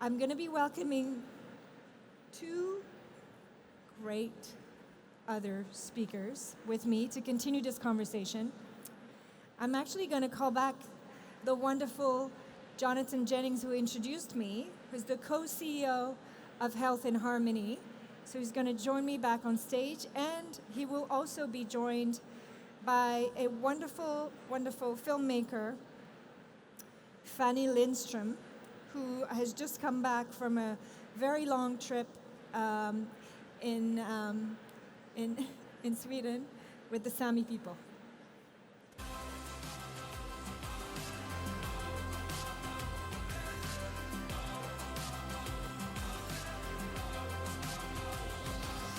I'm going to be welcoming two great other speakers with me to continue this conversation. I'm actually going to call back the wonderful Jonathan Jennings, who introduced me, who's the co-CEO of Health in Harmony. So he's going to join me back on stage, and he will also be joined by a wonderful, wonderful filmmaker, Fanny Lindström, who has just come back from a very long trip in Sweden with the Sami people.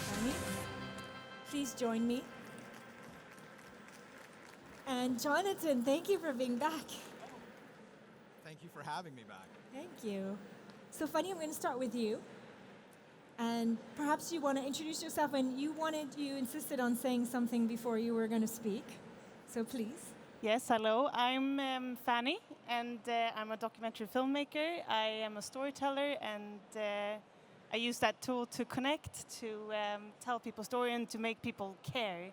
Fanny, please join me. And Jonathan, thank you for being back. Thank you for having me back. Thank you. So Fanny, I'm going to start with you. And perhaps you want to introduce yourself, and you insisted on saying something before you were going to speak. So please. Yes, hello. I'm Fanny, and I'm a documentary filmmaker. I am a storyteller, and I use that tool to connect, to tell people story, and to make people care.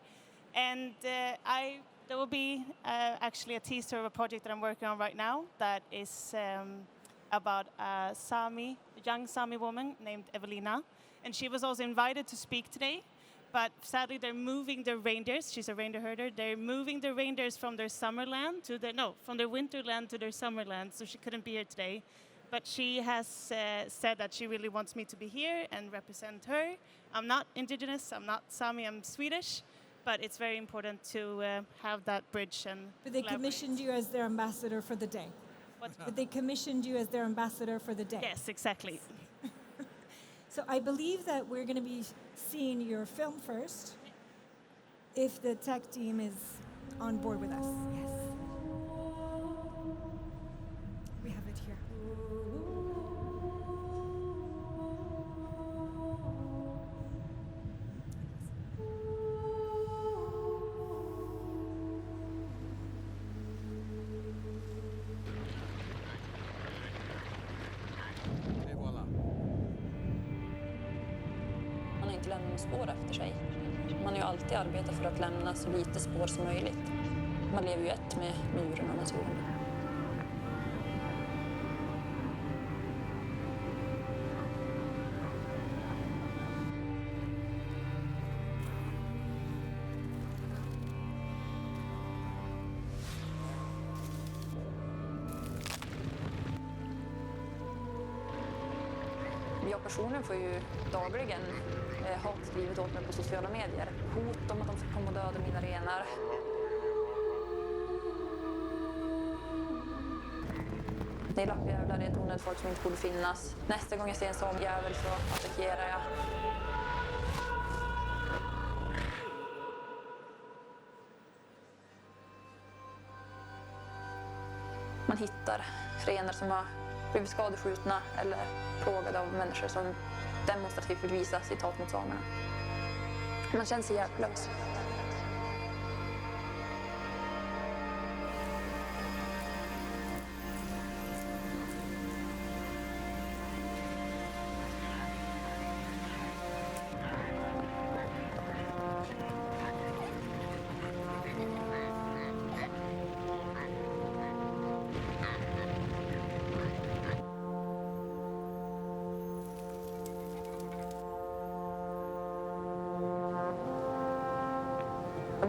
And there will be actually a teaser of a project that I'm working on right now that is about a young Sami woman named Evelina. And she was also invited to speak today, but sadly they're moving their reindeers. She's a reindeer herder. They're moving the reindeers from their summerland from their winterland to their summerland, so she couldn't be here today. But she has said that she really wants me to be here and represent her. I'm not Indigenous, I'm not Sami, I'm Swedish. But it's very important to have that bridge and But they commissioned you as their ambassador for the day. What? But they commissioned you as their ambassador for the day. Yes, exactly. So I believe that we're going to be seeing your film first, if the tech team is on board with us. Yes. We have it here. Man har inte lämnat något spår efter sig. Man har ju alltid arbetat för att lämna så lite spår som möjligt. Man lever ju ett med djuren och naturen. Jag personligen får ju dagligen hat skrivet åt mig på sociala medier. Hot om att de ska komma och döda mina renar. Det är lappjävlar, det är ett onödigt folk som inte borde finnas. Nästa gång jag ser en sån jävel så attackerar jag. Man hittar renar som har blivit skadeskjutna eller plågade av människor som demonstrativt vill visa sitt hat mot samerna. Man känner sig hjälplös.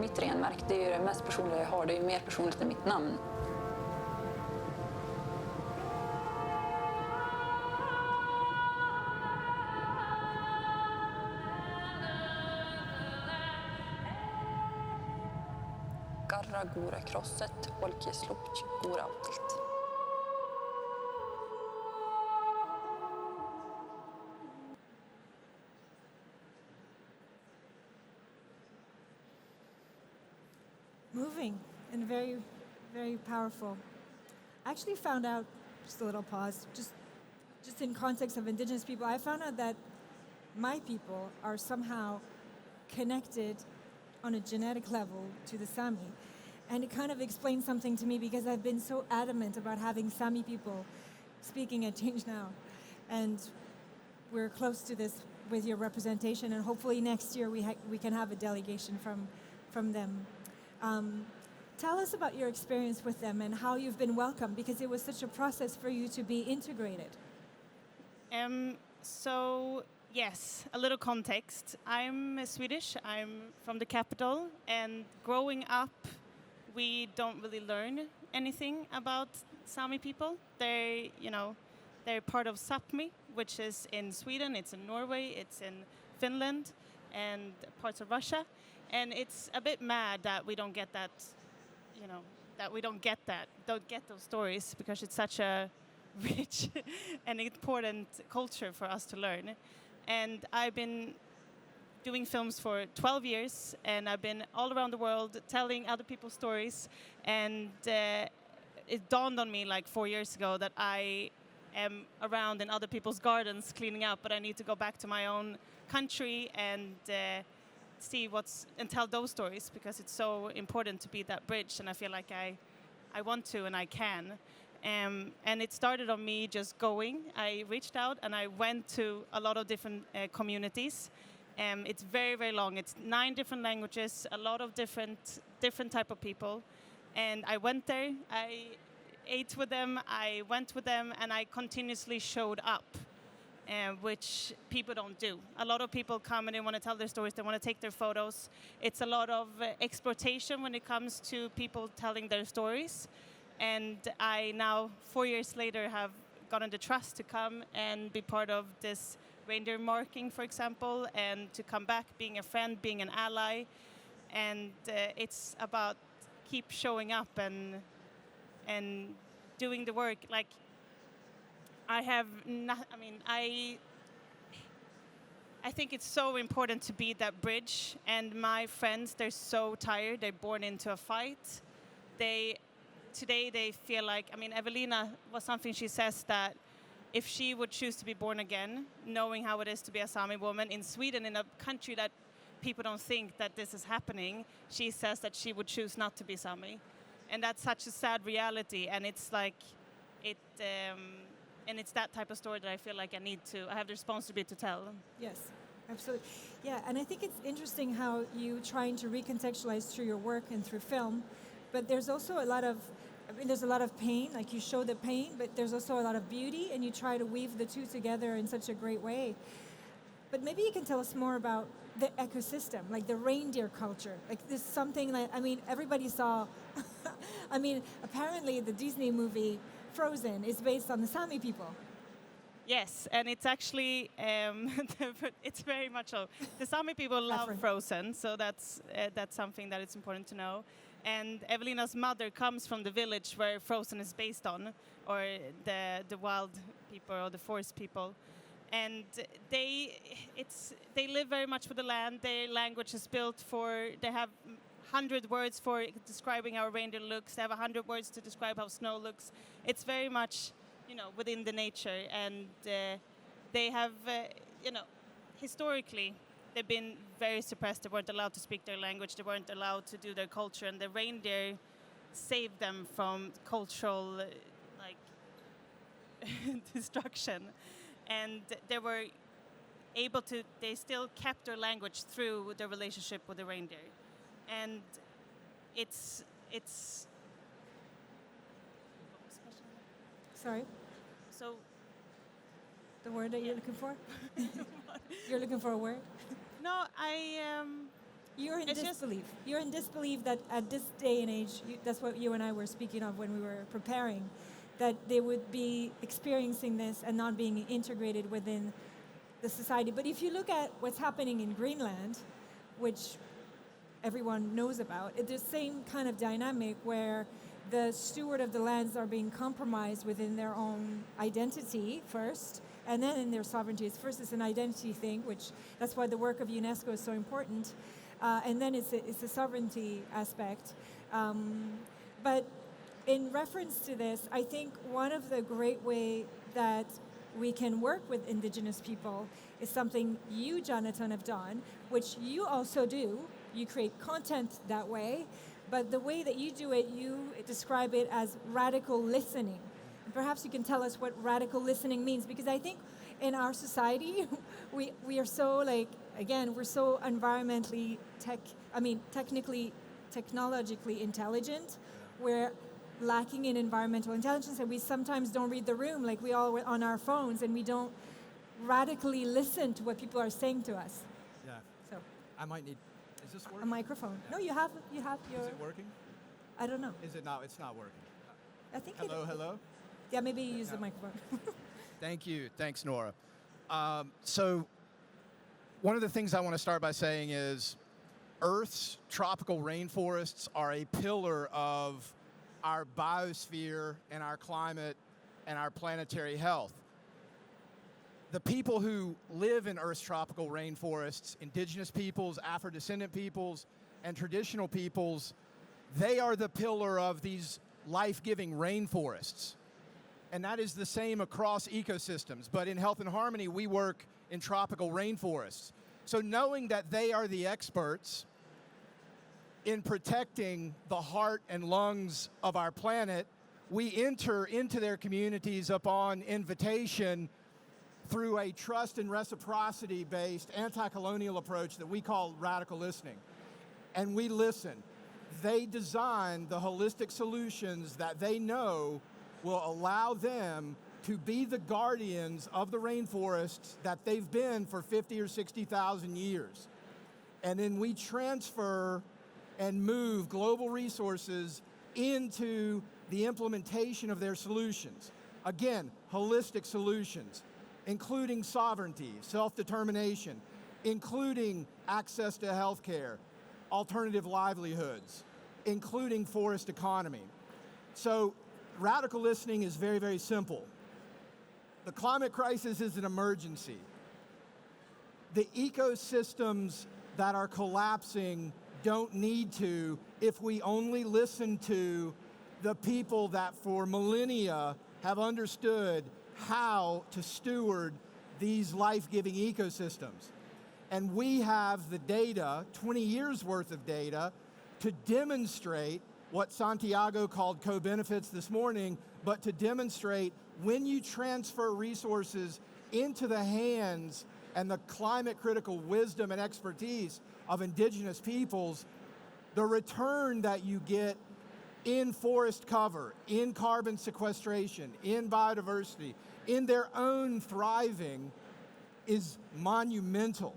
Mitt renmärke, det är ju det mest personliga jag har. Det är ju mer personligt än mitt namn. Garra gure krosset, olki slupch gure autelt. Moving and very, very powerful. I actually found out, just a little pause, just in context of Indigenous people, I found out that my people are somehow connected on a genetic level to the Sami. And it kind of explains something to me because I've been so adamant about having Sami people speaking at Change Now. and we're close to this with your representation, and hopefully next year we can have a delegation from them. Tell us about your experience with them and how you've been welcomed, because it was such a process for you to be integrated. So, yes, a little context. I'm Swedish, I'm from the capital, and growing up, we don't really learn anything about Sami people. They're part of Sápmi, which is in Sweden, it's in Norway, it's in Finland, and parts of Russia. And it's a bit mad that we don't get that, don't get those stories, because it's such a rich and important culture for us to learn. And I've been doing films for 12 years, and I've been all around the world telling other people's stories. And it dawned on me like 4 years ago that I am around in other people's gardens cleaning up, but I need to go back to my own country and and tell those stories, because it's so important to be that bridge, and I feel like I want to and I can. And it started on me just going. I reached out and I went to a lot of different communities. It's very, very long. It's 9 different languages, a lot of different type of people. And I went there, I ate with them, I went with them, and I continuously showed up, which people don't do. A lot of people come and they want to tell their stories, they want to take their photos. It's a lot of exploitation when it comes to people telling their stories. And I now, 4 years later, have gotten the trust to come and be part of this reindeer marking, for example, and to come back being a friend, being an ally. And it's about keep showing up and doing the work. Like, I think it's so important to be that bridge. And my friends, they're so tired. They're born into a fight. Today they feel like, Evelina was something she says that if she would choose to be born again, knowing how it is to be a Sami woman in Sweden, in a country that people don't think that this is happening, she says that she would choose not to be Sami. And that's such a sad reality, and it's like, and it's that type of story that I feel like I have the responsibility to tell. Yes, absolutely. Yeah, and I think it's interesting how you trying to recontextualize through your work and through film, but there's also there's a lot of pain, like you show the pain, but there's also a lot of beauty, and you try to weave the two together in such a great way. But maybe you can tell us more about the ecosystem, like the reindeer culture. Like this is something that, everybody saw, apparently the Disney movie Frozen is based on the Sami people. Yes, and it's actually, it's very much so. The Sami people love Frozen, so that's something that it's important to know. And Evelina's mother comes from the village where Frozen is based on, or the wild people or the forest people. And they live very much with the land. Their language is built they have 100 words for describing how a reindeer looks. They have 100 words to describe how snow looks. It's very much, within the nature. And they have, historically, they've been very suppressed. They weren't allowed to speak their language. They weren't allowed to do their culture. And the reindeer saved them from cultural, destruction. And they were able to, they still kept their language through their relationship with the reindeer. And it's Sorry? So the word that you're looking for? You're looking for a word? No, You're in disbelief. You're in disbelief that at this day and age, that's what you and I were speaking of when we were preparing, that they would be experiencing this and not being integrated within the society. But if you look at what's happening in Greenland, which everyone knows about, it's the same kind of dynamic where the steward of the lands are being compromised within their own identity first, and then in their sovereignty. First it's an identity thing, which that's why the work of UNESCO is so important, and then it's a sovereignty aspect. But in reference to this, I think one of the great way that we can work with Indigenous people is something you, Jonathan, have done, which you also do. You create content that way, but the way that you do it, you describe it as radical listening. Perhaps you can tell us what radical listening means, because I think in our society, we are so we're so environmentally technologically intelligent. We're lacking in environmental intelligence, and we sometimes don't read the room, like we all on our phones, and we don't radically listen to what people are saying to us. Yeah. So I might need. Is this working? a microphone. Yeah. No, you have your. Is it working? I don't know. Is it not? It's not working. I think. Hello. Yeah, maybe you use the No. microphone. Thank you. Thanks, Nora. So one of the things I want to start by saying is Earth's tropical rainforests are a pillar of our biosphere and our climate and our planetary health. The people who live in Earth's tropical rainforests, indigenous peoples, Afro-descendant peoples, and traditional peoples, they are the pillar of these life-giving rainforests. And that is the same across ecosystems. But in Health and Harmony, we work in tropical rainforests. So knowing that they are the experts in protecting the heart and lungs of our planet, we enter into their communities upon invitation through a trust and reciprocity-based anti-colonial approach that we call radical listening. And we listen. They design the holistic solutions that they know will allow them to be the guardians of the rainforests that they've been for 50 or 60,000 years. And then we transfer and move global resources into the implementation of their solutions. Again, holistic solutions, including sovereignty, self-determination, including access to healthcare, alternative livelihoods, including forest economy. So radical listening is very, very simple. The climate crisis is an emergency. The ecosystems that are collapsing don't need to if we only listen to the people that for millennia have understood how to steward these life-giving ecosystems. And we have the data, 20 years worth of data, to demonstrate what Santiago called co-benefits this morning, but to demonstrate when you transfer resources into the hands and the climate-critical wisdom and expertise of indigenous peoples, the return that you get in forest cover, in carbon sequestration, in biodiversity, in their own thriving is monumental.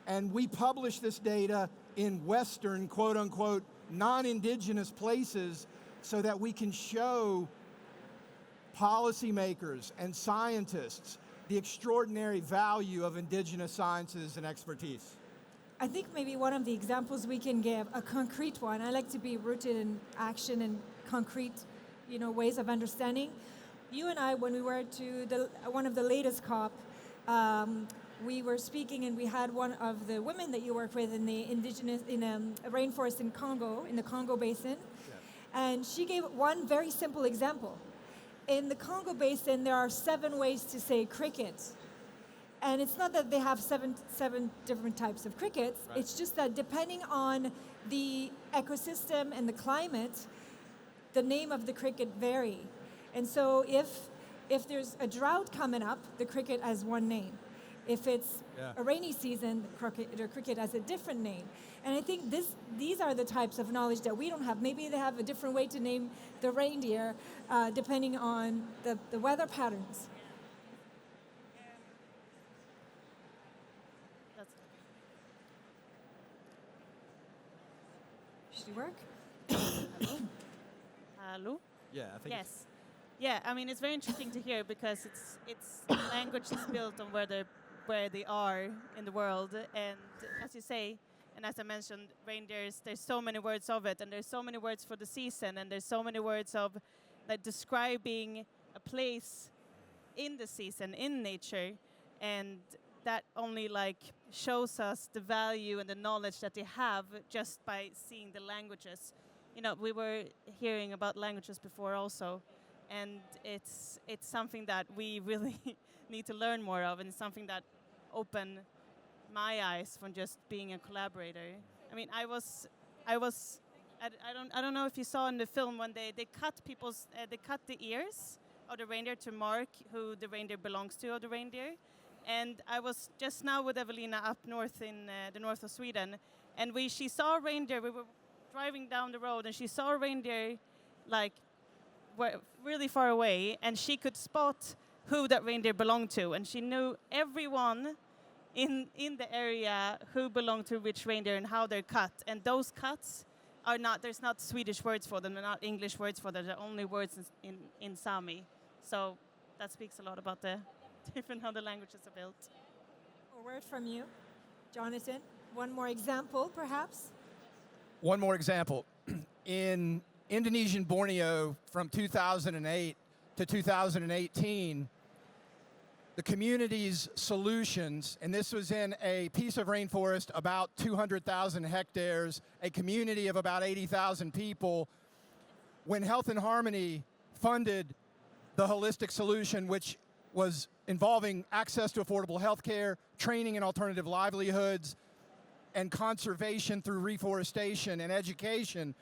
And we publish this data in Western, quote unquote, non-indigenous places so that we can show policymakers and scientists the extraordinary value of indigenous sciences and expertise. I think maybe one of the examples we can give, a concrete one. I like to be rooted in action and concrete, ways of understanding. You and I, when we were to one of the latest COP, we were speaking, and we had one of the women that you work with in the indigenous a rainforest in Congo, in the Congo Basin, and she gave one very simple example. In the Congo Basin, there are 7 ways to say cricket. And it's not that they have seven different types of crickets. Right. It's just that depending on the ecosystem and the climate, the name of the cricket vary. And so if there's a drought coming up, the cricket has one name. If it's a rainy season, the cricket has a different name. And I think these are the types of knowledge that we don't have. Maybe they have a different way to name the reindeer depending on the weather patterns. Should it work? Hello? Yeah, I think yes. Yeah, I mean, it's very interesting to hear because it's language is built on where they are in the world. And as you say, and as I mentioned, reindeers, there's so many words of it, and there's so many words for the season, and there's so many words of describing a place in the season, in nature, and that only shows us the value and the knowledge that they have just by seeing the languages. We were hearing about languages before also, and it's something that we really need to learn more of, and it's something that opened my eyes from just being a collaborator. I mean, I don't know if you saw in the film when they cut people's they cut the ears of the reindeer to mark who the reindeer belongs to of the reindeer. And I was just now with Evelina up north in the north of Sweden, and she saw a reindeer. We were driving down the road, and she saw a reindeer like really far away, and she could spot who that reindeer belonged to, and she knew everyone in the area who belonged to which reindeer and how they're cut. And those cuts are not, there's not Swedish words for them, they're not English words for them, they're only words in Sami. So that speaks a lot about the different how the languages are built. A word from you, Jonathan. One more example, perhaps? One more example. In Indonesian Borneo from 2008 to 2018, the community's solutions, and this was in a piece of rainforest about 200,000 hectares, a community of about 80,000 people, when Health and Harmony funded the holistic solution, which was involving access to affordable health care, training in alternative livelihoods, and conservation through reforestation and education.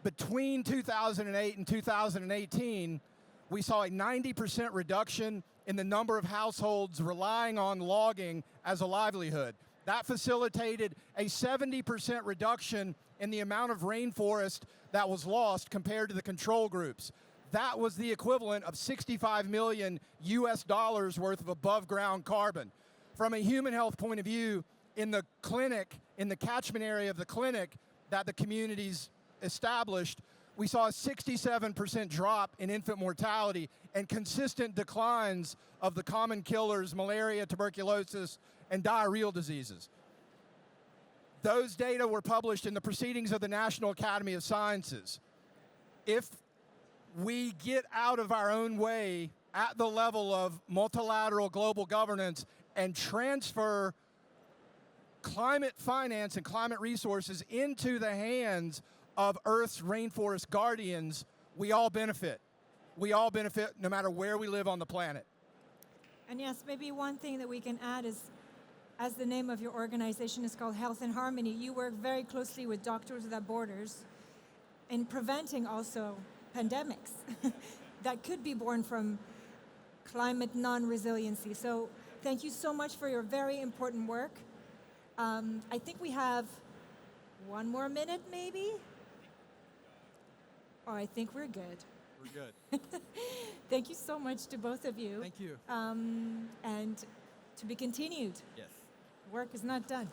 Between 2008 and 2018, we saw a 90% reduction in the number of households relying on logging as a livelihood. That facilitated a 70% reduction in the amount of rainforest that was lost compared to the control groups. That was the equivalent of $65 million US worth of above ground carbon. From a human health point of view, in the clinic, in the catchment area of the clinic that the communities established, we saw a 67% drop in infant mortality and consistent declines of the common killers, malaria, tuberculosis, and diarrheal diseases. Those data were published in the Proceedings of the National Academy of Sciences. If we get out of our own way at the level of multilateral global governance and transfer climate finance and climate resources into the hands of Earth's rainforest guardians, we all benefit. We all benefit no matter where we live on the planet. And yes, maybe one thing that we can add is, as the name of your organization is called Health and Harmony, you work very closely with Doctors Without Borders in preventing also pandemics that could be born from climate non-resiliency. So thank you so much for your very important work. I think we have one more minute maybe? Oh, I think we're good. We're good. Thank you so much to both of you. Thank you. And to be continued. Yes. Work is not done.